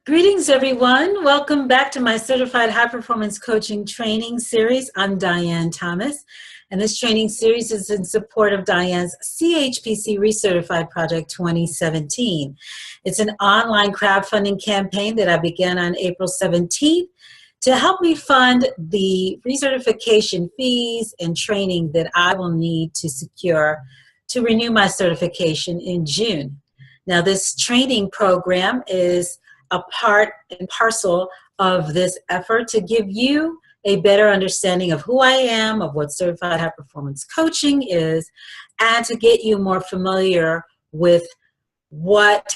Greetings, everyone. Welcome back to my Certified High Performance Coaching Training Series. I'm Dianne Thomas, and this training series is in support of Dianne's CHPC Recertified Project 2017. It's an online crowdfunding campaign that I began on April 17th to help me fund the recertification fees and training that I will need to secure to renew my certification in June. Now, this training program is a part and parcel of this effort to give you a better understanding of who I am, of what Certified High Performance Coaching is, and to get you more familiar with what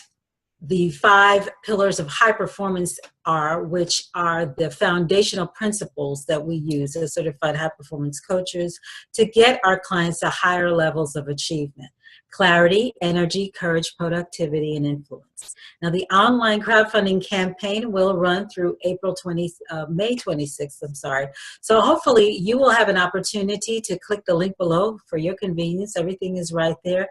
the 5 pillars of high performance are, which are the foundational principles that we use as certified high performance coaches to get our clients to higher levels of achievement: clarity, energy, courage, productivity, and influence. Now, the online crowdfunding campaign will run through May 26th, So hopefully you will have an opportunity to click the link below for your convenience. Everything is right there.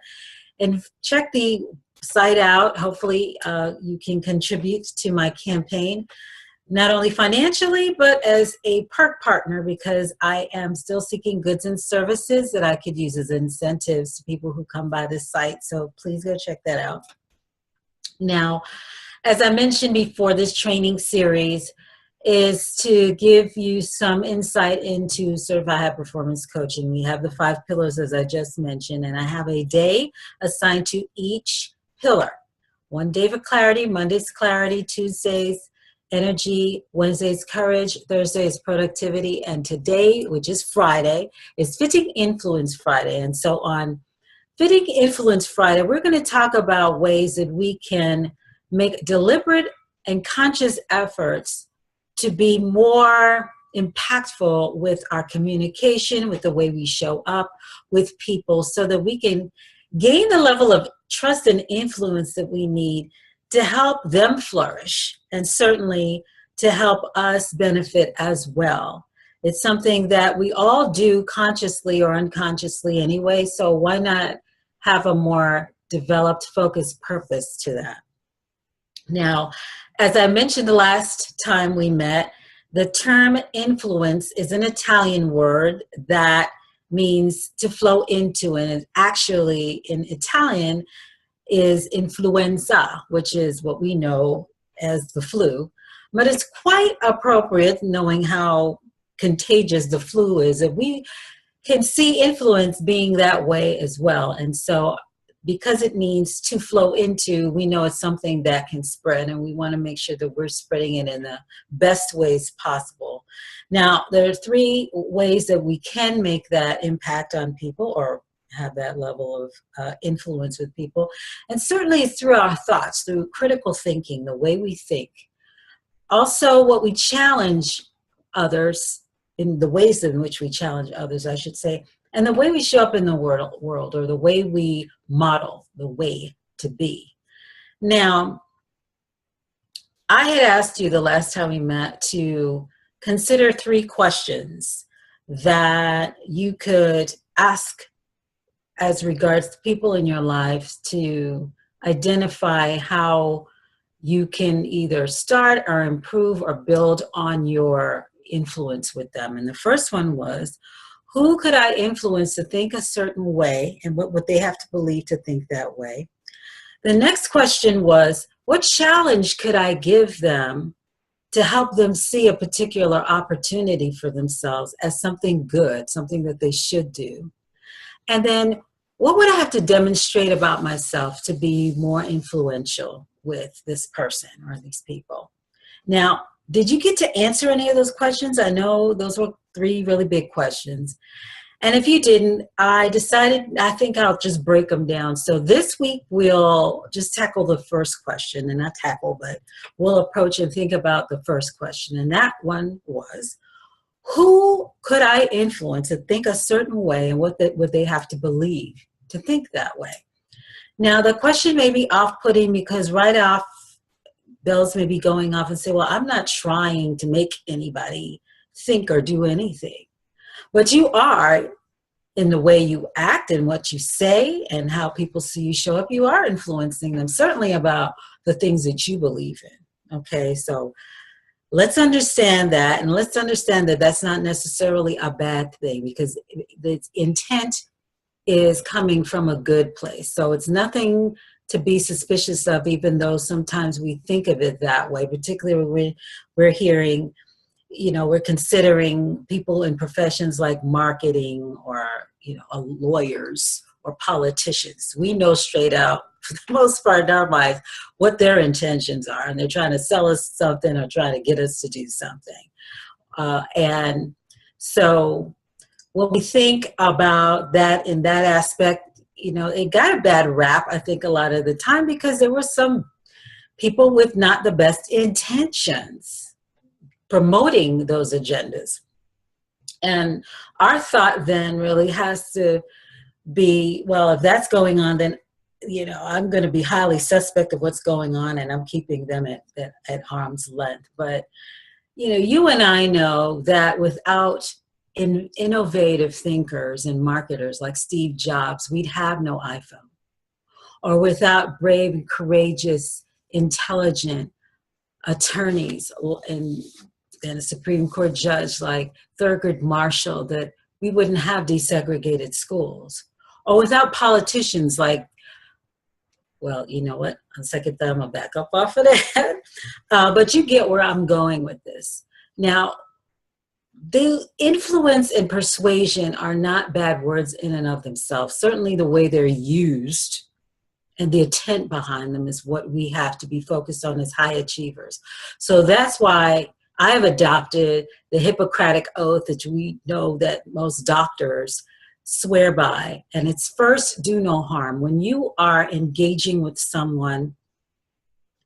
And check the site out. Hopefully you can contribute to my campaign, not only financially, but as a perk partner, because I am still seeking goods and services that I could use as incentives to people who come by this site. So please go check that out. Now, as I mentioned before, this training series is to give you some insight into certified high performance coaching. We have the 5 pillars, as I just mentioned, and I have a day assigned to each pillar. One day for clarity, Monday's clarity, Tuesday's energy, Wednesday's courage, Thursday's productivity, and today, which is Friday, is Fitting Influence Friday. And so on Fitting Influence Friday, we're going to talk about ways that we can make deliberate and conscious efforts to be more impactful with our communication, with the way we show up with people, so that we can gain the level of trust and influence that we need to help them flourish, and certainly to help us benefit as well. It's something that we all do consciously or unconsciously anyway, so why not have a more developed, focused purpose to that? Now, as I mentioned the last time we met, the term influence is an Italian word that means to flow into, and it actually in Italian is influenza, which is what we know as the flu. But it's quite appropriate, knowing how contagious the flu is, that we can see influence being that way as well. And so because it means to flow into, we know it's something that can spread, and we want to make sure that we're spreading it in the best ways possible. Now, there are 3 ways that we can make that impact on people or have that level of influence with people. And certainly it's through our thoughts, through critical thinking, the way we think. Also, what we challenge others, in the ways in which we challenge others, I should say, and the way we show up in the world, or the way we model the way to be. Now, I had asked you the last time we met to consider 3 questions that you could ask as regards to people in your life to identify how you can either start or improve or build on your influence with them. And the first one was, who could I influence to think a certain way, and what would they have to believe to think that way? The next question was, what challenge could I give them to help them see a particular opportunity for themselves as something good, something that they should do? And then, what would I have to demonstrate about myself to be more influential with this person or these people? Now, did you get to answer any of those questions? I know those were 3 really big questions. And if you didn't, I decided, I think I'll just break them down. So this week, we'll just tackle the first question, and not tackle, but we'll approach and think about the first question. And that one was, who could I influence to think a certain way, and what would they have to believe to think that way? Now, the question may be off-putting, because right off, bells may be going off and say, well, I'm not trying to make anybody think or do anything. But you are, in the way you act and what you say and how people see you show up, you are influencing them, certainly about the things that you believe in. Okay, so let's understand that, and let's understand that that's not necessarily a bad thing, because the intent is coming from a good place. So it's nothing to be suspicious of, even though sometimes we think of it that way, particularly when we're hearing, we're considering people in professions like marketing or, lawyers or politicians. We know straight out, for the most part in our minds, what their intentions are, and they're trying to sell us something or trying to get us to do something. And so when we think about that in that aspect, it got a bad rap, I think, a lot of the time, because there were some people with not the best intentions promoting those agendas. And our thought then really has to be, well, if that's going on, then, I'm going to be highly suspect of what's going on, and I'm keeping them at arm's length. But, you and I know that without innovative thinkers and marketers like Steve Jobs, we'd have no iPhone. Or without brave and courageous, intelligent attorneys and a Supreme Court judge like Thurgood Marshall, that we wouldn't have desegregated schools. Or without politicians like, well, you know what, on second thought, I'm gonna back up off of that. But you get where I'm going with this. Now, the influence and persuasion are not bad words in and of themselves. Certainly the way they're used and the intent behind them is what we have to be focused on as high achievers. So that's why I have adopted the Hippocratic Oath that we know that most doctors swear by. And it's first, do no harm. When you are engaging with someone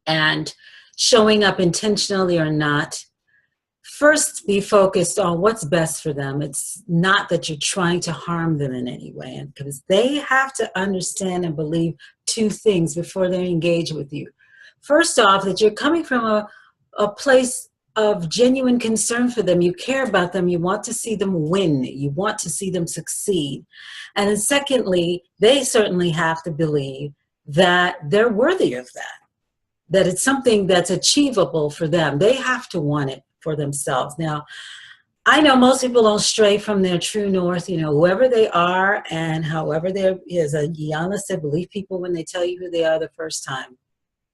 and showing up intentionally or not, first be focused on what's best for them. It's not that you're trying to harm them in any way, because they have to understand and believe two things before they engage with you. First off, that you're coming from a place of genuine concern for them. You care about them. You want to see them win. You want to see them succeed. And then secondly, they certainly have to believe that they're worthy of that it's something that's achievable for them. They have to want it for themselves. Now, I know most people don't stray from their true north, whoever they are and however they're, as Dianne said, believe people when they tell you who they are the first time.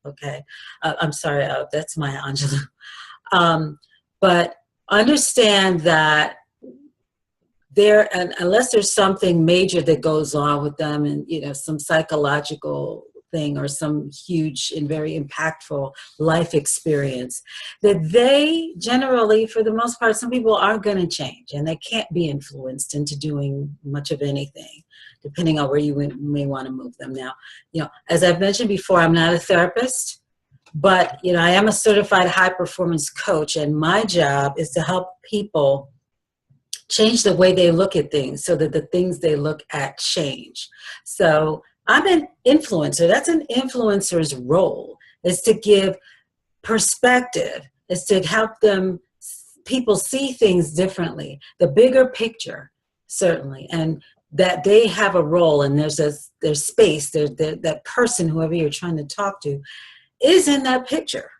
Okay. I'm sorry, that's Maya Angelou. But understand that unless there's something major that goes on with them, and some psychological thing or some huge and very impactful life experience, that they generally, for the most part, some people aren't going to change, and they can't be influenced into doing much of anything, depending on where you may want to move them. Now, as I've mentioned before, I'm not a therapist, but I am a certified high performance coach, and my job is to help people change the way they look at things so that the things they look at change. So I'm an influencer. That's an influencer's role, is to give perspective, is to help people see things differently, the bigger picture, certainly, and that they have a role, and there's space, that person, whoever you're trying to talk to, is in that picture.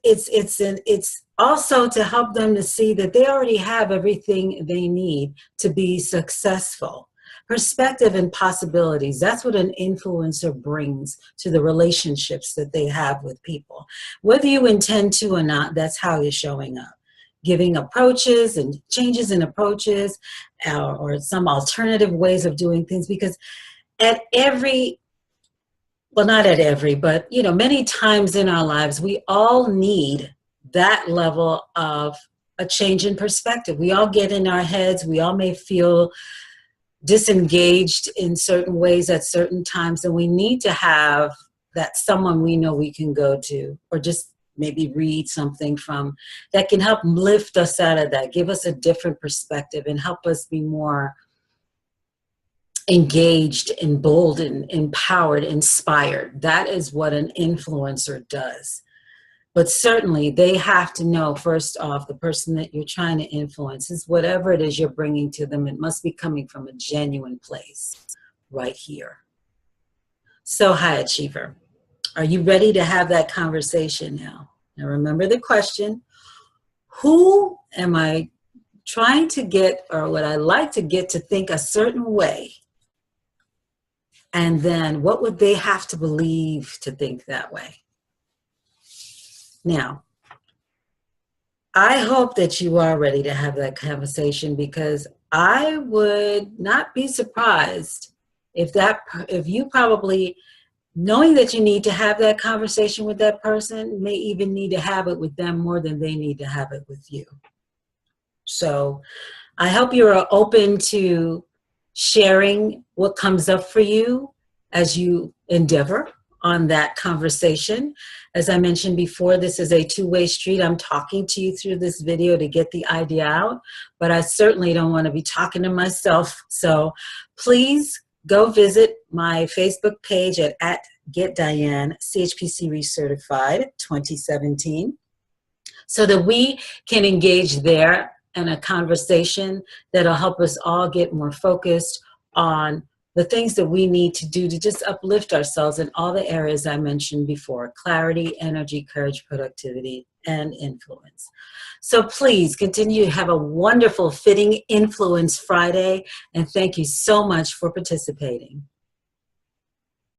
It's also to help them to see that they already have everything they need to be successful. Perspective and possibilities, that's what an influencer brings to the relationships that they have with people. Whether you intend to or not, that's how you're showing up. Giving approaches and changes in approaches, or some alternative ways of doing things, because not at every, but many times in our lives, we all need that level of a change in perspective. We all get in our heads. We all may feel disengaged in certain ways at certain times, and we need to have that someone we know we can go to, or just maybe read something from, that can help lift us out of that, give us a different perspective, and help us be more engaged, emboldened, empowered, inspired. That is what an influencer does. But certainly they have to know, first off, the person that you're trying to influence is whatever it is you're bringing to them, it must be coming from a genuine place right here. So, high achiever, Are you ready to have that conversation now? Now remember the question, who am I trying to get, or would I like to get to think a certain way? And then what would they have to believe to think that way? Now, I hope that you are ready to have that conversation, because I would not be surprised if you probably, knowing that you need to have that conversation with that person, may even need to have it with them more than they need to have it with you. So I hope you are open to sharing what comes up for you as you endeavor on that conversation. As I mentioned before, this is a two-way street. I'm talking to you through this video to get the idea out, but I certainly don't want to be talking to myself. So please go visit my Facebook page at Get Dianne, CHPC Recertified 2017, so that we can engage there in a conversation that'll help us all get more focused on the things that we need to do to just uplift ourselves in all the areas I mentioned before: clarity, energy, courage, productivity, and influence. So please continue to have a wonderful Fitting Influence Friday, and thank you so much for participating.